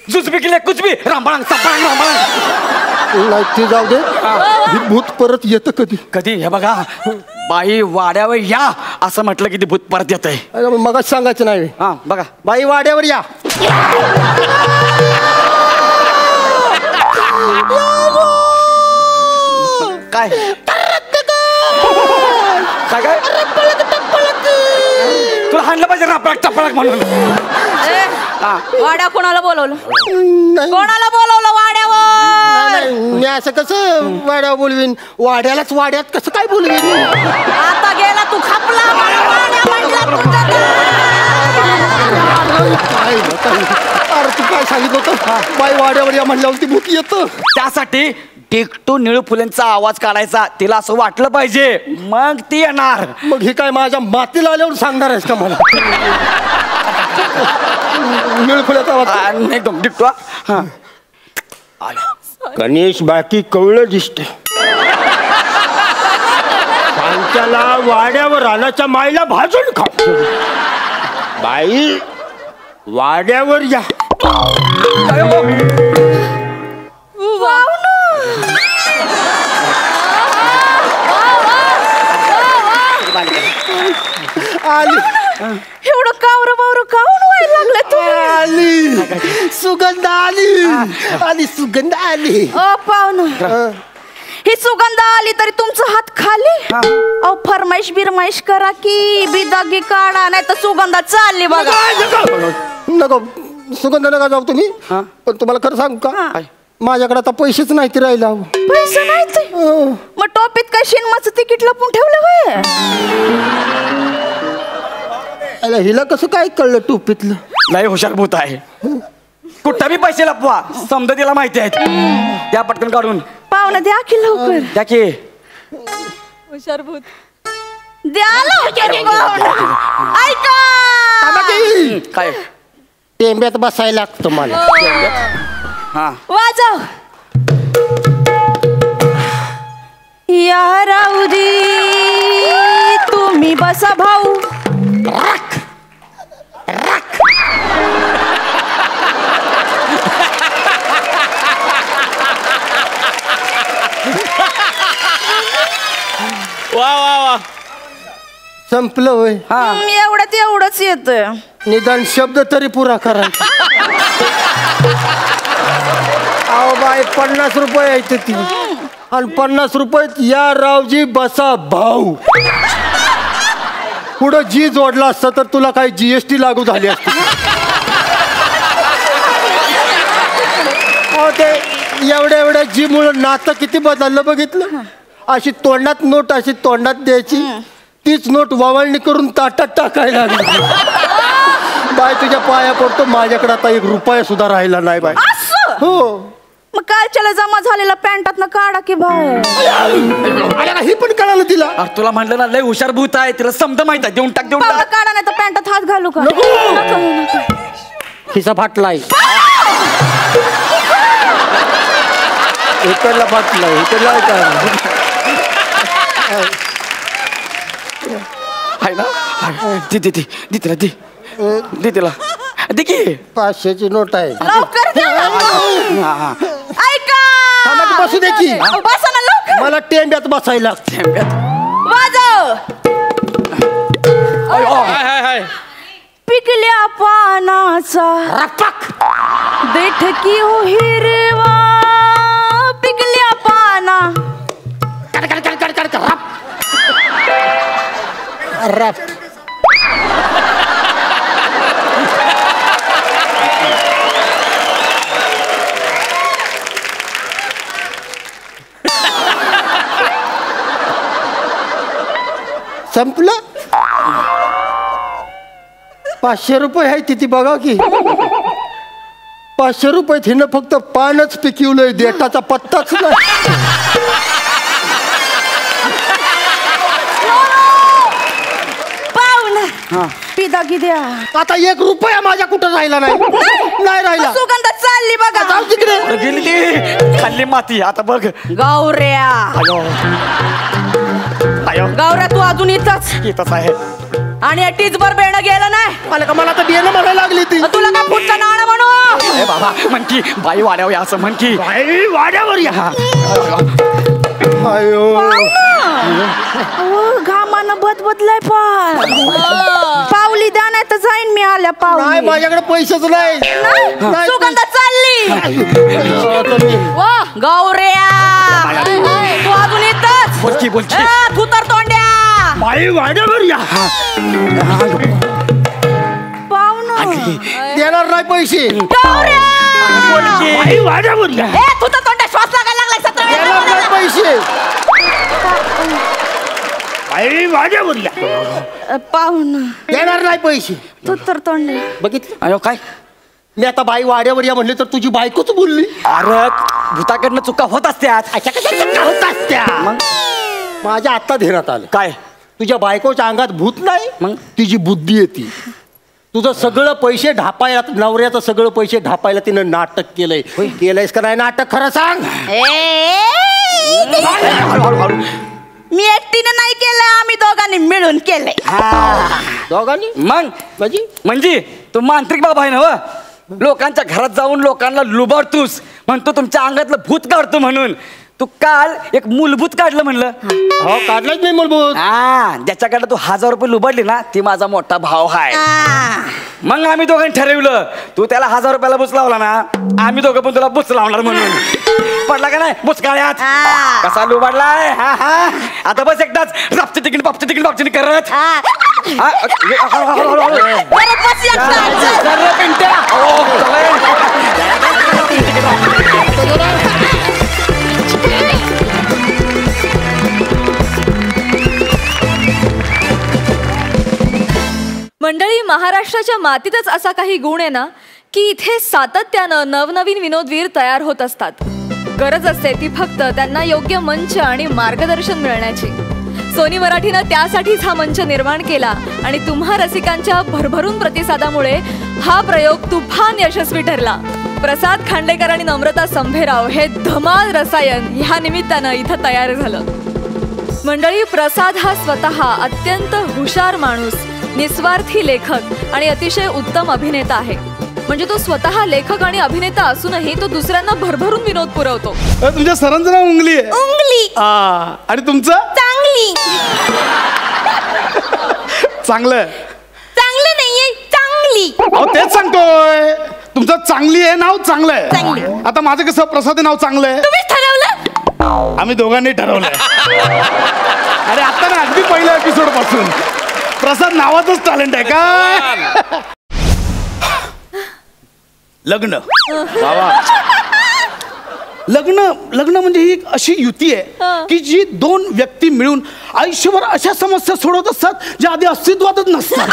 जुजबी केले कुचबी रामबाळांग सांबाळांग रामबाळांग. नाही ते जाऊ दे. ही भूत परत येतं कधी कधी? हे बघा, बाई वाड्यावर या असं म्हटलं की ते भूत परत येत आहे. मग सांगायचं नाही. हा बघा, बाई वाड्यावर या. काय काय काय तुला हाणलं पाहिजे रापळक टपळक म्हणून. वाड्या कोणाला बोलवलं? नाही कोणाला बोलवलं वाड्यावर? मी असं कसं वाड्यावर बोलवीन? वाड्यालाच वाड्यात कसं काय बोलवीन? आता गेला तू खापला, मला वाड्या म्हटलं तुझं अरे तू काय सांगितलं होतं? बाई वाड्यावर या म्हणल्यावर ती भूत येतं. त्यासाठी टिकटू निळू फुलेंचा आवाज काढायचा, तिला असं वाटलं पाहिजे, मग ती येणार. मग हे काय माझ्या मातीला आल्यावर सांगणार आहेस का मला? निळू फुलाचा आवाज एकदम टिकटू. गणेश बाकी कवळं दिसते. सांच्याला वाड्यावर रानाच्या माईला भाजून खा. बाई वाड्यावर या. आली एवढं कावर बावर काऊन व्हायला लागलं तू? आली सुगंध आली. आली सुगंध आली. पाहुणं, ही सुगंध आली तरी तुमचा हात खाली. अहो फरमाईश बिरमाईश करा की बिदागी काढा, नाही तर सुगंधा चालली बघा. नको सुगंध नका जाऊ तुम्ही. पण तुम्हाला खरं सांगू का, माझ्याकडे आता पैसेच नाही ते राहिला. पैसे नाही ते? मग टोपीत काय शिनमाचं तिकीट लपून ठेवलं होय? हिला कसं काय कळलं टोपीतलं? लय हुशार भूत आहे. कुठं बी पैसे लपवा, समजा तिला माहिती आहेत. त्या पटकन काढून पाहुणं द्या की लवकर. त्या की हुशार भूत. द्या लवकर पाहुणं. ऐका काय टेंब्यात बसायला लागतं मला. हा वाजव. या राऊजी तुम्ही बसा भाऊ. वा वा वा. संपलं होय. एवढंच येत. निदान शब्द तरी पुरा करा. अहो बाय 50 रुपये आहेत ती आणि 50 रुपयात या रावजी बसा भाऊ. पुढं जी जोडला असतं तर तुला काही GST लागू झाली असती. अहो ते एवढ्या जी मुळे नातं किती बदललं बघितलं. अशी तोंडात नोट अशी तोंडात द्यायची, तीच नोट वावळणी करून ताटात टाकायला लागली. बाय तुझ्या पाया पडतो, माझ्याकडे आता 1 रुपया सुद्धा राहिला नाही बाय. हो मग कालच्याला जमा झालेला पॅन्टात काढा की बाहेर. ही पण कळालं तिला. अरे तुला म्हणलं ना लय हुशार भूत आहे, तिला समजा माहित आहे. देऊन टाक काढा नाही तर पॅन्टात हात घालू का. खिसा फाटलाय. इकडला फाटलाय इकडला आहे ना. दे तिला दे तिला दे की. 500ची नोट आहे. लवकर द्या. ऐका बसू दे की. बसा ना लवकर. मला टेंब्यात बसायला. वाजव. पिकल्या पानाचा बैठकी हो हिरवा. पिकल्या पाना रप. संपलं. 500 रुपये आहे तिथे बघा की. 500 रुपये हिनं फक्त पानच पिकवलंय, देठाचा पत्ताच नाही. पिदागी द्या. आता 1 रुपया माझ्या कुठं राहिला नाही. नाही राहिला. सुगंध चालली बघा. जाऊ तिकडे. गेली ती खाल्ली माती. आता बघ गौऱ्या. गौऱ्या तू अजून येतच आहे. आणि टीचभर बेणं गेलं नाही. मला तर बियाणं म्हणायला लागली ती. तुला का पुढचा नाणं म्हणू. बाबा म्हण की बाई वाड्यावर या असं म्हण की. बाई वाड्यावर या. अयो घामानं बदलाय पण. पावली द्या नाही तर जाईन मी आल्या नाही पावली. माझ्याकडे पैसेच नाही. सुगंध चालली. गौऱ्या तू अजून येतच. बोलकी तू तर तोंड्या. बाई वाड्यावर या. पाहुणं देणार नाही पैसे. गौऱ्या बाई वाड्यावर या. तू तर तोंड्या श्वास लागायला लागलाय. 17 देणार नाही पैसे. बाई वाड्यावर या. पाहुणं देणार नाही पैसे. तू तर तोंड्या. बघितलं. अयो काय मी आता बाई वाड्यावर या म्हणले तर तुझी बायकोच बोलली. अरे भूताकडनं चुका होत असत्यात. अशा कशा चुका होतात त्या. माझ्या आत्ता ध्यानात आलं. काय तुझ्या बायकोच्या अंगात भूत नाही मग तिची बुद्धी येते. तुझं सगळं पैसे ढापायला, नवऱ्याचं सगळं पैसे ढापायला तिनं नाटक केलंय. केलंयस का नाही नाटक खरं सांग. मी एकटीने नाही केलं, आम्ही दोघांनी मिळून केलंय. दोघांनी मग म्हणजे तू मांत्रिक बाबा आहे ना व. लोकांच्या घरात जाऊन लोकांना लुबाडतोस, म्हणतो तुमच्या अंगातलं भूत काढतो म्हणून. तू काल एक मूलभूत काढलं म्हणलं. हो काढलंच नाही मूलभूत. ज्याच्याकडे तू 1000 रुपये लुबाडली ना ती माझा मोठा भाव आहे. मग आम्ही दोघांनी ठरवलं तू त्याला 1000 रुपयाला बुच लावला ना, आम्ही दोघं पण तुला बुच लावणार म्हणून. पडला का नाही बुचकाळ्यात. कसा लुबाडलाय. आता बस एकदाच रापची तिकीट पापची तिकीट पापची करत. मंडळी, महाराष्ट्राच्या मातीतच असा काही गुण आहे ना की इथे सातत्यानं नवनवीन विनोदवीर तयार होत असतात. गरज असते ती फक्त त्यांना योग्य मंच आणि मार्गदर्शन मिळण्याची. सोनी मराठीनं त्यासाठीच हा मंच निर्माण केला आणि तुम्हा रसिकांच्या भरभरून प्रतिसादामुळे हा प्रयोग तुफान यशस्वी ठरला. प्रसाद खांडेकर आणि नम्रता संभेराव हे धमाल रसायन ह्या निमित्तानं इथं तयार झालं. मंडळी, प्रसाद हा स्वतः अत्यंत हुशार माणूस, निस्वार्थी लेखक आणि अतिशय उत्तम अभिनेता आहे. म्हणजे तो स्वतः लेखक आणि अभिनेता असूनही तो दुसऱ्यांना भरभरून विनोद पुरवतो. तुमच्या सरांचं नाव उंगली आहे. उंगली. आणि तुमचं? चांगली. चांगलं चांगलं नाहीये, चांगली. अहो तेच सांगतोय, तुमचं चांगली आहे नाव, चांगलं चांगली. आहे. आता माझं कसं प्रसाद नाव चांगलं आहे? तुम्ही ठरवलं? आम्ही दोघांनी ठरवलंय. अरे आता ना अगदी पहिल्या एपिसोड पासून प्रसाद नावाचंच टॅलेंट आहे का? लग्न लग्न लग्न म्हणजे ही एक अशी युती आहे की जी दोन व्यक्ती मिळून आयुष्यभर अशा समस्या सोडवत असतात ज्या आधी अस्तित्वातच नसतात.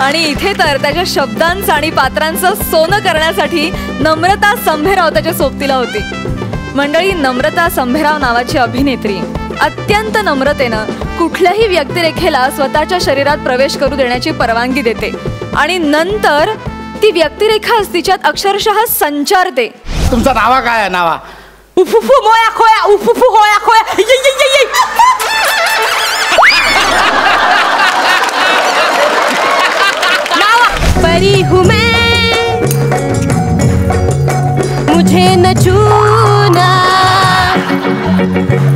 आणि इथे तर त्याच्या शब्दांचं आणि पात्रांचं सोनं करण्यासाठी नम्रता संभेराव त्याच्या सोबतीला होती. मंडळी, नम्रता संभेराव नावाची अभिनेत्री अत्यंत नम्रतेनं कुठल्याही व्यक्तिरेखेला स्वतःच्या शरीरात प्रवेश करू देण्याची परवानगी देते आणि नंतर ती व्यक्तिरेखा तिच्यात अक्षरशः संचारते. तुमचा नावा काय आहे? नावा उफुफू मोया खोया, उफुफू होया खोया. परी हूँ मैं, मुझे न छूना.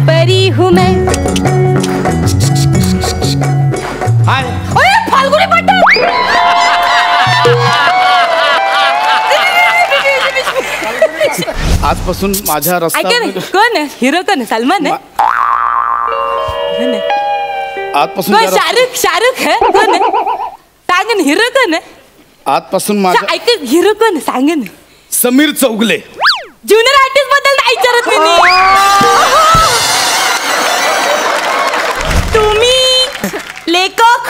परी हूँ मैं. हाय. ओए फाल्गुनी पाटील. आजपासून माझ्या ऐका ना, रस्ता कोण आहे हिरो? कोण आहे? सलमान आहे? आजपासून कोण? शाहरुख है? कोण आहे? सांग ना, हिरो कोण आहे? आजपासून माझ्या ऐक, हिरो कोण आहे? सांग ना. समीर चौगले. ज्युनियर आर्टिस्ट बद्दल नाही विचारत मी. तुम्ही लेखक?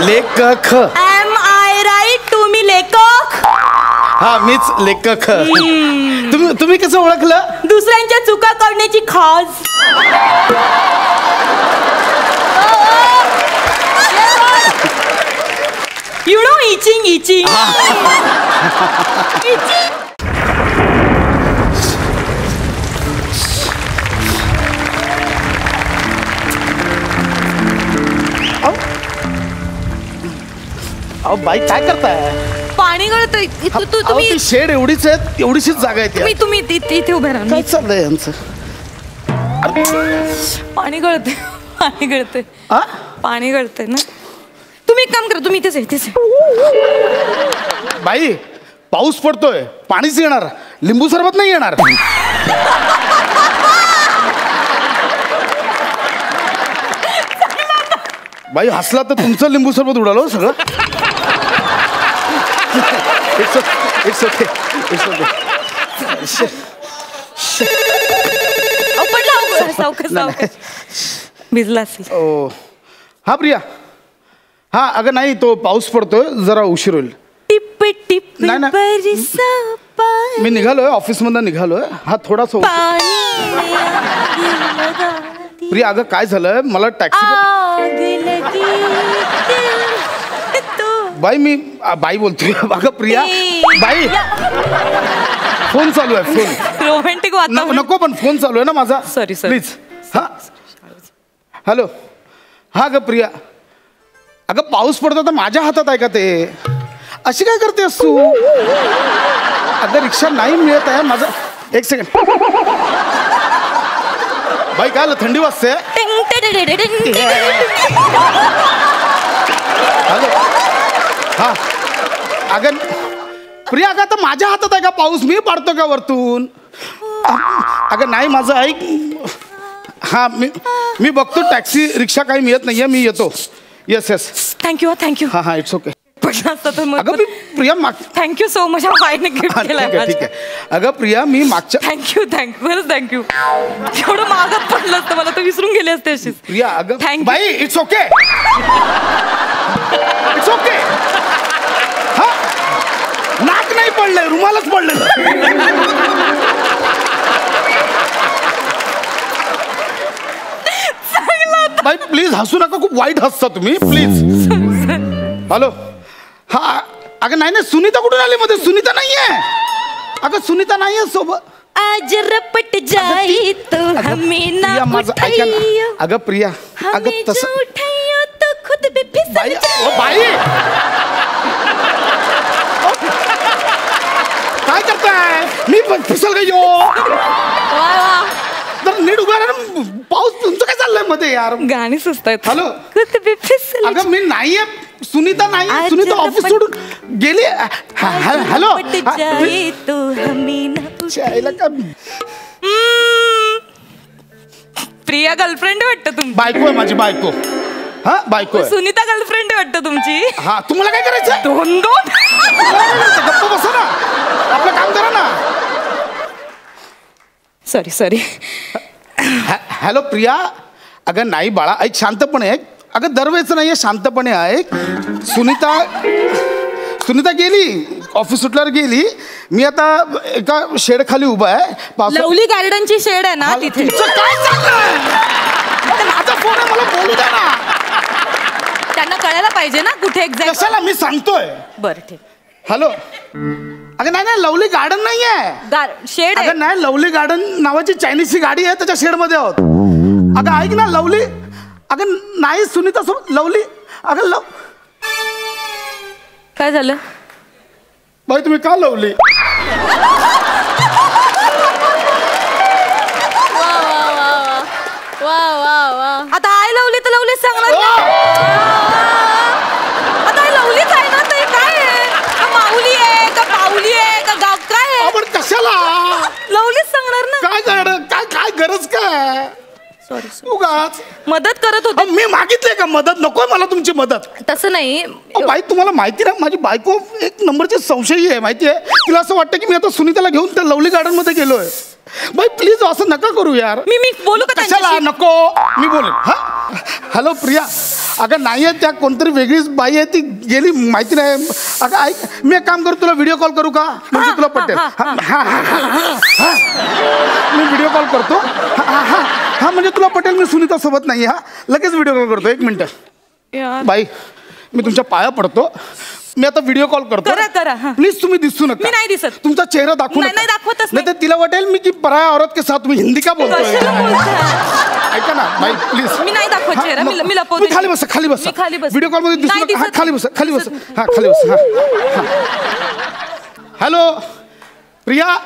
लेखक. Am I right? तुम्ही लेखक? हा, मीच लेखक. तुम्ही कसं ओळखलं? दुसऱ्यांच्या चुका करण्याची खास. You know itching. अहो बाई, काय करताय? पाणी गळतंय. तुम्ही ती शेड एवढीच आहे, एवढीशीच जागा आहे. तुम्ही इथे उभे राहा. काय चाललंय यांचं? पाणी गळतंय. पाणी गळतंय. पाणी गळतंय ना. तुम्ही एक काम करा, तुम्ही इथेच. बाई, पाऊस पडतोय, पाणीच येणार, लिंबू सरबत नाही येणार. बाई हसला तर तुमचं लिंबू सरबत उडालो सगळं. It's okay. भिजला असेल. ओ हा प्रिया. हा अगं नाही, तो पाऊस पडतोय, जरा उशीर होईल. टिप टिप नाही ना. मी निघालोय, ऑफिस मधून निघालोय. हा थोडासा प्रिया, अगं काय झालंय, मला टॅक्सी. बाई बोलतोय. अगं प्रिया, बाई फोन चालू आहे. फोन रोमॅन्टिक नको, पण फोन चालू आहे ना माझा. Sorry please. हा हॅलो. हा ग प्रिया, अगं पाऊस पडतो तर माझ्या हातात आहे का ते? अशी काय करतेस तू? अगं रिक्षा नाही मिळत आहे माझा. एक सेकंड बाई, काय थंडी वाजते? हॅलो. हा अगं प्रिया, अगं आता माझ्या हातात आहे का पाऊस? मी पाडतो का वरतून? अगं नाही, माझं ऐक. हा मी बघतो, टॅक्सी रिक्षा काही मिळत नाहीये, मी येतो. येस. थँक्यू. हा इट्स ओके. अगं मी Priya thank you so much. Gift केलं. ठीक आहे. अगं प्रिया, मी मागच्या थँक्यू खरंच थँक्यू. एवढं मागत पडलं असतं मला, तर विसरून गेले असते अशीच. प्रिया अगं Thank you. बाई, इट्स ओके. It's okay. हा नाक नाही पडलंय, रुमालच पडलेलं. बाई प्लीज हसू नका, खूप वाईट हसता तुम्ही, प्लीज. हॅलो. हा अगं नाही सुनीता कुठून आली मध्ये? सुनीता नाहीये. अगं सुनीता नाहीये सोबत. आज रपट जाई तो हमें ना प्रिया माझं ऐका ना. अगं प्रिया अगं तसं उठाइयो तो खुद भी फिसल बाई ओ बाई काय करताय? मी फिसल गयो. तर नीट उभा राहा ना. पाऊस तुमचं काय चाललंय मध्ये यार? गाणी सुचतायत. हॅलो खुद भी फिसल अगं मी नाहीये. सुनीता नाहीये. सुनीता ऑफिस सोडून गेली. हॅलो जाई तो हमें ना चायला का प्रिया गर्लफ्रेंड वाटतं तुमची. बायको आहे माझी बायको. हा बायको आहे. सुनीता गर्लफ्रेंड वाटतं तुमची. हा तुम्हाला काय करायचं? दोन दोन गप्प बसा ना. आपलं काम करा ना. Sorry hello Priya. अगं नाही बाळा ऐक शांतपणे ऐक. अगं दरवेळेच नाहीये शांतपणे ऐक. सुनीता गेली ऑफिस सुटल्यावर गेली. मी आता एका शेड खाली उभा आहे. लवली गार्डनची शेड आहे ना तिथे. तुमचं काय चाललंय? माझा फोन आहे मला बोलू द्या ना. त्यांना कळायला पाहिजे ना कुठे एक्झॅक्ट. कशाला मी सांगतोय. बरं ठीक. हॅलो अगं नाही लवली गार्डन नाही आहे. शेड आहे. अगं नाही लवली गार्डन नावाची चायनीजची गाडी आहे त्याच्या शेडमध्ये आहोत. अगं ऐक ना लवली. अगं नाही सुनीता सोबत लवली. अगं काय झालं? बाई तुम्ही का लवली? आता आय लवली तर लवलीच सांगणार ना. आता आय लवलीच आहे ना. ते काय आहे? का माऊली आहे का पाऊली आहे का गाव काय आहे? आपण कशाला लवलीच सांगणार ना. काय करणार? काय गरज काय? सॉरी उगाच मदत करत होते. मी मागितले का मदत? नकोय मला तुमची मदत. तसं नाही. बाई तुम्हाला माहिती ना माझी बायको एक नंबरची संशयी आहे माहिती आहे. तिला असं वाटतं की मी आता सुनीताला घेऊन त्या लवली गार्डन मध्ये गेलोय. बाई प्लीज असं नका करू यार. मी बोलू का कशाला? नको मी बोलेन. हा हॅलो प्रिया. अगं नाही आहे त्या कोणतरी वेगळीच बाई आहे ती गेली माहिती नाही. अगं ऐक मी एक काम करू तुला व्हिडिओ कॉल करू का? म्हणजे तुला पटेल. मी व्हिडिओ कॉल करतो. हा म्हणजे तुला पटेल. मी सुनीता सोबत नाही. हा लगेच व्हिडिओ कॉल करतो. एक मिनिट बाई मी तुमच्या पाया पडतो. मी आता व्हिडिओ कॉल करतो. करा. प्लीज तुम्ही दिसू नका. मी नाही दिसत. तुमचा चेहरा दाखवू नका. नाही दाखवतच नाही तर तिला वाटेल मी की पराया औरत के साथ तुम्ही हिंदी का बोलतोय. ऐका ना बाई प्लीज. मी नाही दाखवत चेहरा. मी लपवते. तुम्ही खाली बसा. खाली बसा. खाली बस. व्हिडिओ कॉल मध्ये दिसू नाही नका. हा, दिसत. खाली बसा. खाली बसा. हा खाली बसा. हॅलो प्रिया.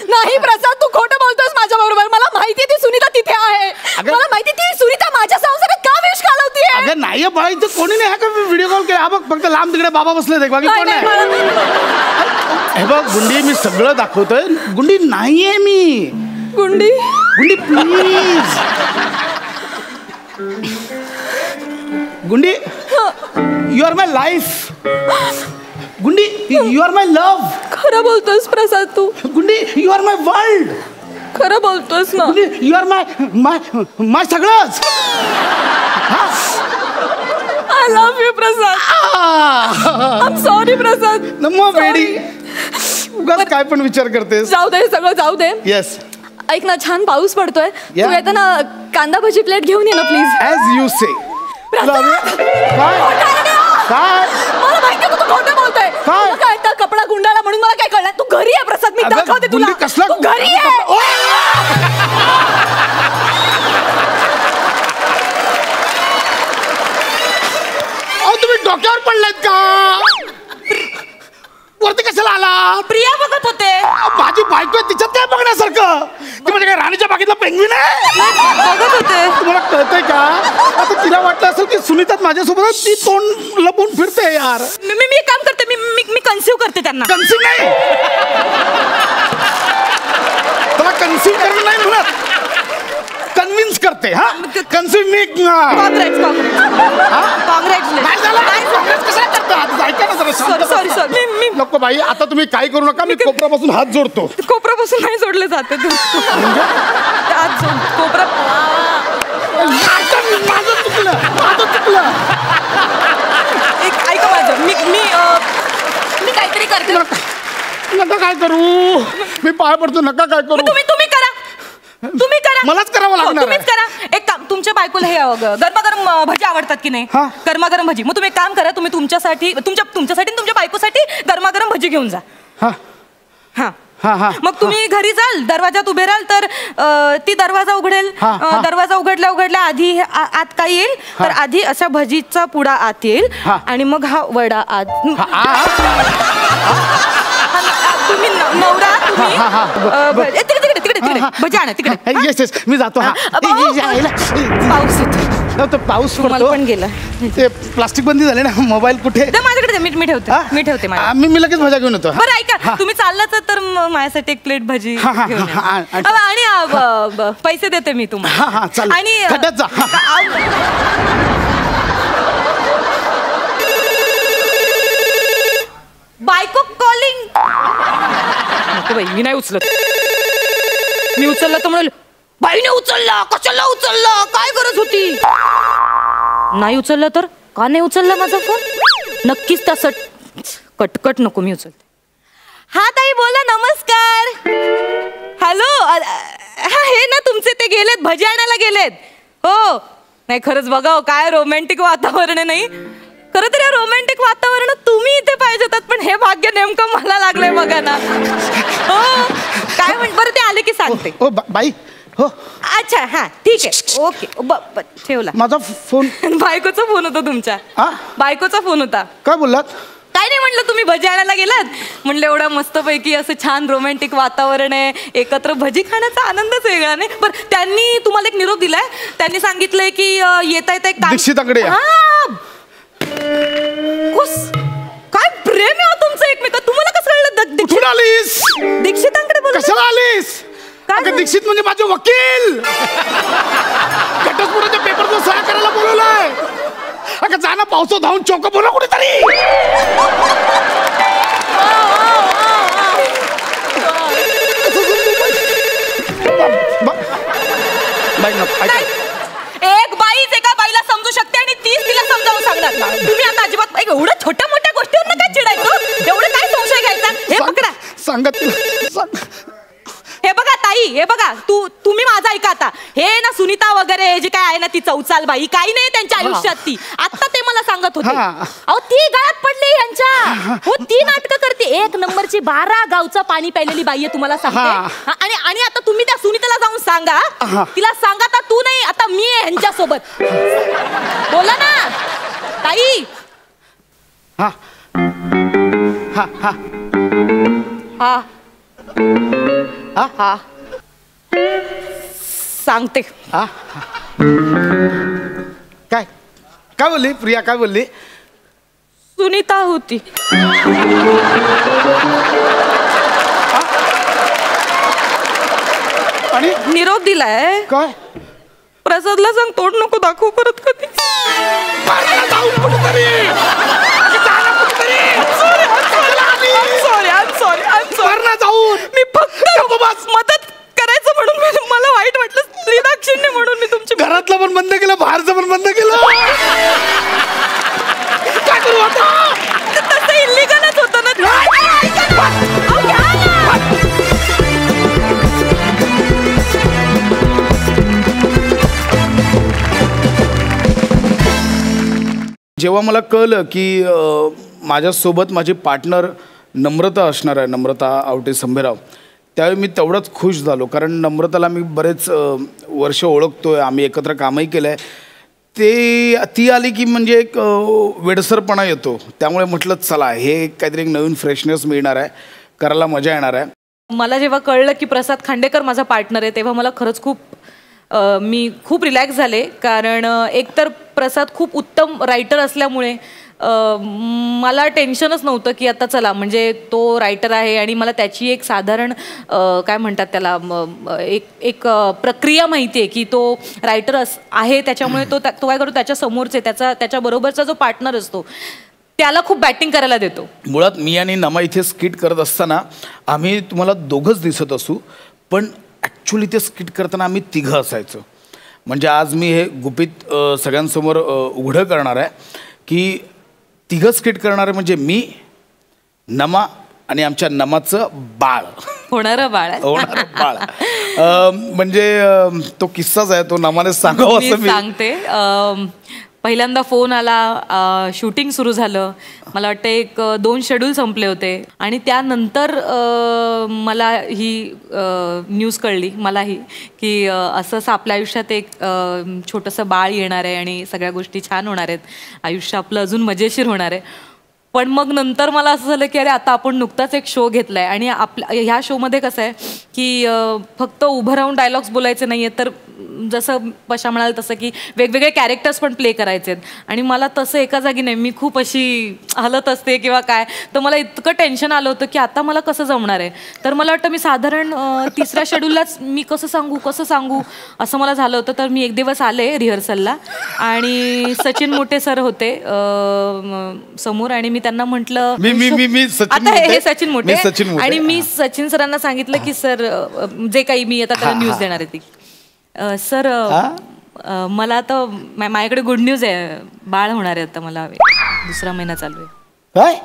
नाही प्रसाद तू खोटं बोलतोस माझ्या बरोबर. मला माहिती ती सुनीता तिथे आहे. मला माहिती ती सुनीता माझ्या संसारात का विष घालवतीये. अगं नाही बाई इथं कोणी नाही. हा का व्हिडिओ कॉल केला? हा बघ फक्त लांब तिकडे बाबा बसले ते बाकी कोण नाही. हे बघ गुंडी मी सगळं दाखवतोय. गुंडी नाहीये मी. गुंडी प्लीज गुंडी यू आर माय लाईफ. गुंडी यू आर माय लव्ह. खरं बोलतोस प्रसाद तू. गुंडी यू आर माय वर्ल्ड. खरं बोलतोस ना. गुंडी you are my my my सगळंच. I love you Prasad. I am sorry Prasad. नमो बेडी. उगाच काय पण विचार करतेस. जाऊ दे सगळं जाऊ दे. येस ऐक ना छान पाऊस पडतोय. Yeah. तू येताना कांदा भजी प्लेट घेऊन ये ना प्लीज. ॲज यू से. काय मला माहिती तू खोटं बोलतोय. काय? काय कपडा गुंडाळा म्हणून मला काय कळलं. तू घरी आहे प्रसाद. मी दाखवते तुला. कसला तू घरी आहे. तुम्ही डोक्यावर पडलात का? वरती कशाला आला? प्रिया बघत होते. माझी बायको आहे तिच्यात काय बघण्यासारखं? ती म्हणजे काय राणीच्या बागेतला पेंग्विन आहे? बघत होते. तुम्हाला कळतंय का? आता तिला वाटलं असेल की सुनीतात माझ्यासोबत ती तोंड लपवून फिरते यार. मी काम करते. मी कन्सिव्ह करते त्यांना. कन्सिव्ह नाही. त्याला कन्सिव्ह करणं नाही म्हणत. कन्व्हिन्स करते. हा कन्सिव्ह मी काँग्रेस नाही झालं. काँग्रेस कशाला करतात? ऐका ना जरा शांत बसा. सॉरी मी नको बाई आता तुम्ही काही करू नका. मी कोपऱ्यापासून हात जोडतो. कोपऱ्यापासून नाही जोडले जाते. तू हात जोड. कोपरा माझं चुकलं. ऐका माझं. मी काहीतरी करते. नका काय करू. मी पाय पडतो. नका काय करू. तुम्ही करा. मलाच करावं लागणार तुम्हीच करा. एक काम, तुमच्या बायकोला हे गरमागरम भजी आवडतात की नाही? गरमागरम भजी. मग तुम्ही एक काम करा, तुम्ही तुमच्यासाठी तुमच्या बायकोसाठी गरमागरम भजी घेऊन जा. हा मग तुम्ही घरी जाल, दरवाजात उभे राहाल तर ती दरवाजा उघडेल. दरवाजा उघडल्या आधी आत काय येईल तर आधी अशा भजीचा पुडा आत येईल आणि मग हा वडा आत. तुम्ही नवरा तुम्ही तिकडे भजी आणा तिकडे. येस मी जातो. पाऊस येतो. पाऊस पडतो पण गेला. ते प्लास्टिक बंदी झाले ना. मोबाईल कुठे? माझ्याकडे मी ठेवते. मी लगेच भजा घेऊन येतो. बरं ऐका, तुम्ही चाललाच तर माझ्यासाठी एक प्लेट भजी घेऊन या. आणि पैसे देते मी तुम्हाला. आणि बायको कॉलिंग. नको बाई, मी नाही उचलत. मी उचलला तर म्हणाल बाईने उचलला, कशाला उचलला, काय गरज होती. नाही उचलला तर का नाही उचलला माझा फोन. नक्कीच तसं कटकट नको, मी उचलते. हा ताई बोला, नमस्कार. हॅलो, हे ना तुमचे ते गेलेत, भजी आणायला गेलेत. हो नाही खरंच बघा काय रोमॅन्टिक वातावरण आहे. नाही खरं तर या रोमॅन्टिक वातावरणात तुम्ही इथे पाहिजे होतात, पण हे भाग्य नेमकं मला लागलंय बघा ना. हो काय म्हण, बरं ते आले की सांगते. O by. हो अच्छा हा ठीक आहे, ओके. ठेवला माझा फोन. बायकोचा फोन होता तुमच्या. बायकोचा फोन होता. काय बोललात? काय नाही म्हटलं, तुम्ही भजी आणायला गेलात. म्हणलं एवढं मस्तपैकी असं छान रोमॅन्टिक वातावरण आहे, एकत्र भजी खाण्याचा आनंदच वेगळा. नाही बरं, त्यांनी तुम्हाला एक निरोप दिलाय. त्यांनी सांगितलंय की येता येता एक दीक्षिताकडे या. काय प्रेम आहे तुमचं एकमेकात. तुम्हाला कसं कळलं? कुठून आलीस? दीक्षितांकडे बोल. कशाला आलीस? दीक्षित म्हणजे माझे वकील. घटस्फोटाच्या पेपरचं सह्या करायला बोलवलंय. अगं जाणं पावसात धावून चौक बोला कुठेतरी. एक बाईच एका बाईला समजू शकते आणि तीच तिला समजावून सांगणार. तुम्ही आता अजिबात एवढं छोट्या मोठ्या गोष्टीवर काय चिडायचं, एवढं काय संशय घ्यायचा. हे पकडा, सांगत. हे बघा ताई, हे बघा तुम्ही माझा ऐका आता. हे ना सुनीता वगैरे जे काय आहे ना, ती चौचाल बाई काही नाही त्यांच्या आयुष्यात. ती आता ते मला सांगत होते, अहो ती गळ्यात पडली यांच्या. हो ती नाटकं करते. 1 नंबरची 12 गावचं पाणी प्यायलेली बाई आहे, तुम्हाला सांगते. आणि आता तुम्ही त्या सुनीताला जाऊन सांगा, तिला सांगा आता तू नाही, आता मी आहे ह्यांच्यासोबत. बोला ना ताई. हा सांगते. काय काय बोलली प्रिया? काय बोलली? सुनीता होती. आणि निरोप दिलाय. काय? प्रसादला सांग तोड नको दाखवू परत कधी. मी फक्त मदत करायचं म्हणून मला वाईट वाटलं. स्त्रीदाक्षिण्य म्हणून मी तुमच्या घरातलं पण बंद केलं, बाहेरचं पण बंद केलं. काय करू आता? तसं इल्लीगलच होतं ना. जेव्हा मला कळलं की माझ्यासोबत माझी पार्टनर नम्रता असणार आहे, नम्रता आवटे संभेराव, त्यावेळी मी तेवढंच खुश झालो. कारण नम्रताला मी बरेच वर्ष ओळखतोय, आम्ही एकत्र कामही केलं आहे. ती आली की म्हणजे एक वेडसरपणा येतो. त्यामुळे म्हटलं चला हे काहीतरी एक नवीन फ्रेशनेस मिळणार आहे, करायला मजा येणार आहे. मला जेव्हा कळलं की प्रसाद खांडेकर माझा पार्टनर आहे, तेव्हा मला खरंच मी खूप रिलॅक्स झाले. कारण एकतर प्रसाद खूप उत्तम रायटर असल्यामुळे मला टेन्शनच नव्हतं की आता चला म्हणजे तो रायटर आहे आणि मला त्याची एक साधारण काय म्हणतात त्याला एक प्रक्रिया माहिती आहे की तो रायटर आहे, त्याच्यामुळे तो काय करतो त्याच्या समोरचे त्याच्याबरोबरचा जो पार्टनर असतो त्याला खूप बॅटिंग करायला देतो. मुळात मी आणि नमा इथे स्किट करत असताना आम्ही तुम्हाला दोघंच दिसत असू, पण ॲक्च्युली ते स्किट करताना आम्ही तिघं असायचो. म्हणजे आज मी हे गुपित सगळ्यांसमोर उघडं करणार आहे की तिघं स्किट करणारे म्हणजे मी, नमा आणि आमच्या नमाचं बाळ, होणारं बाळ. म्हणजे तो किस्साच आहे, तो नामाने सांगावं मी असं मी सांगते. पहिल्यांदा फोन आला, शूटिंग सुरू झालं. मला वाटतं 1-2 शेड्यूल संपले होते आणि त्यानंतर मला ही न्यूज कळली मलाही की असं असं आपल्या आयुष्यात एक छोटंसं बाळ येणार आहे आणि सगळ्या गोष्टी छान होणार आहेत, आयुष्य आपलं अजून मजेशीर होणार आहे. पण मग नंतर मला असं झालं की अरे आता आपण नुकताच एक शो घेतला आहे आणि ह्या शोमध्ये कसं आहे की फक्त उभं राहून डायलॉग्स बोलायचे नाही आहेत, तर जसं पशा म्हणाल तसं की वेगवेगळे कॅरेक्टर्स पण प्ले करायचे आहेत आणि मला तसं एका जागी नाही, मी खूप अशी हलत असते किंवा काय, तर मला इतकं टेन्शन आलं होतं की आता मला कसं जमणार आहे. तर मला वाटतं मी साधारण 3ऱ्या शेड्यूललाच मी कसं सांगू असं मला झालं होतं. तर मी एक दिवस आले रिहर्सलला आणि सचिन मोठे सर होते समोर आणि मी त्यांना म्हटलं आता हे सचिन मोठे आणि मी सचिन सरांना सांगितलं की सर जे काही मी आता त्याला न्यूज देणार आहे ती, सर मला आता माझ्याकडे गुड न्यूज आहे, बाळ होणार आहे आता, मला 2रा महिना चालू आहे. काय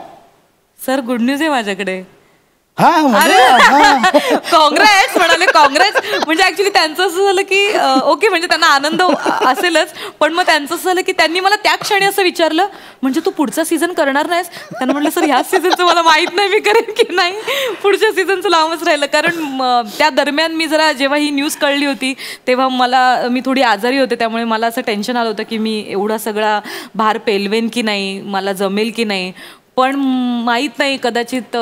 सर गुड न्यूज आहे माझ्याकडे. काँग्रेस म्हणाले, काँग्रेस म्हणजे ऍक्च्युली त्यांचं असं झालं की ओके म्हणजे त्यांना आनंद असेलच, पण मग त्यांचं असं झालं की त्यांनी मला त्या क्षणी असं विचारलं म्हणजे तू पुढचा सीझन करणार नाहीस. त्यांना म्हटलं सर ह्याच सीझनचं मला माहित नाही मी करेन की नाही, पुढच्या सीझनचं लांबच राहिलं. कारण त्या दरम्यान मी जरा जेव्हा ही न्यूज कळली होती तेव्हा मी थोडी आजारी होते, त्यामुळे मला असं टेन्शन आलं होतं की मी एवढा सगळा भार पेलवेन की नाही, मला जमेल की नाही. पण माहीत नाही, कदाचित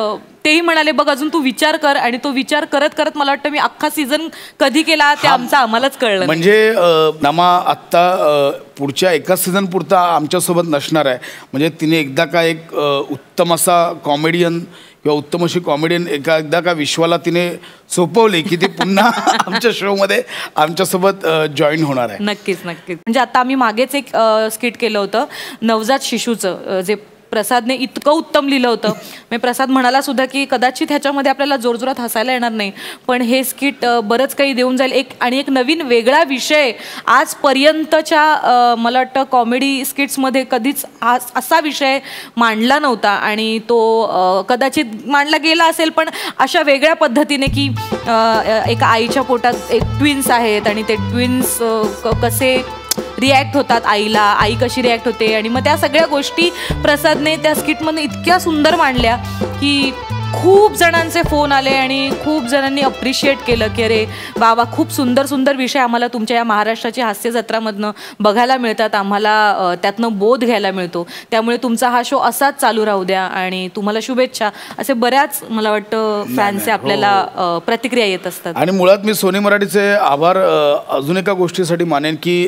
तेही म्हणाले बघ अजून तू विचार कर, आणि तो विचार करत करत मला वाटतं मी अख्खा सीझन कधी केला ते आम्हालाच कळलं. म्हणजे नमा आत्ता पुढच्या एका सीझन पुरता आमच्यासोबत नसणार आहे. म्हणजे तिने एकदा का एक उत्तम असा कॉमेडियन किंवा उत्तम अशी कॉमेडियन एकदा का विश्वाला तिने सोपवली की ती पुन्हा आमच्या शोमध्ये आमच्यासोबत जॉईन होणार आहे. नक्कीच. म्हणजे आता आम्ही मागेच एक स्किट केलं होतं नवजात शिशूचं, जे प्रसादने इतकं उत्तम लिहिलं होतं. मी प्रसाद म्हणाला सुद्धा की कदाचित ह्याच्यामध्ये आपल्याला जोरजोरात हसायला येणार नाही, पण हे स्किट बरंच काही देऊन जाईल. एक नवीन वेगळा विषय आजपर्यंतच्या मला वाटतं कॉमेडी स्किट्समध्ये कधीच असा विषय मांडला नव्हता आणि तो कदाचित मांडला गेला असेल, पण अशा वेगळ्या पद्धतीने की एका आईच्या पोटात एक ट्विन्स आहेत आणि ते ट्विन्स कसे रिॲक्ट होतात आईला, आई कशी रिॲक्ट होते, आणि मग त्या सगळ्या गोष्टी प्रसादने त्या स्किटमध्ये इतक्या सुंदर मांडल्या की खूप जणांचे फोन आले आणि खूप जणांनी अप्रिशिएट केलं की अरे बाबा खूप सुंदर सुंदर विषय आम्हाला तुमच्या या महाराष्ट्राची हास्य जत्रामधनं बघायला मिळतात, आम्हाला त्यातनं बोध घ्यायला मिळतो, त्यामुळे तुमचा हा शो असाच चालू राहू द्या आणि तुम्हाला शुभेच्छा. असे बऱ्याच मला वाटतं फॅन्सचे आपल्याला प्रतिक्रिया येत असतात. आणि मुळात मी सोनी मराठीचे आभार अजून एका गोष्टीसाठी मानेन की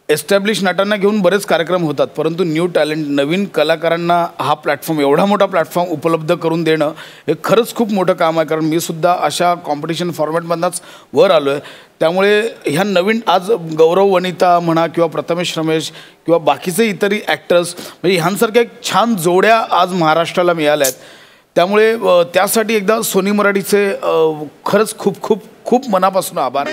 एस्टॅब्लिश नटांना घेऊन बरेच कार्यक्रम होतात, परंतु न्यू टॅलेंट नवीन कलाकारांना हा प्लॅटफॉर्म, एवढा मोठा प्लॅटफॉर्म उपलब्ध करून देणं हे खरंच खूप मोठं काम आहे. कारण मी सुद्धा अशा कॉम्पिटिशन फॉर्मॅटमधनंच वर आलो आहे. त्यामुळे ह्या नवीन आज गौरव वनिता म्हणा किंवा प्रथमेश रमेश किंवा बाकीचे इतरही ॲक्टर्स म्हणजे ह्यांसारख्या छान जोड्या आज महाराष्ट्राला मिळाल्या आहेत. त्यामुळे त्यासाठी एकदा सोनी मराठीचे खरंच खूप खूप खूप मनापासून आभार.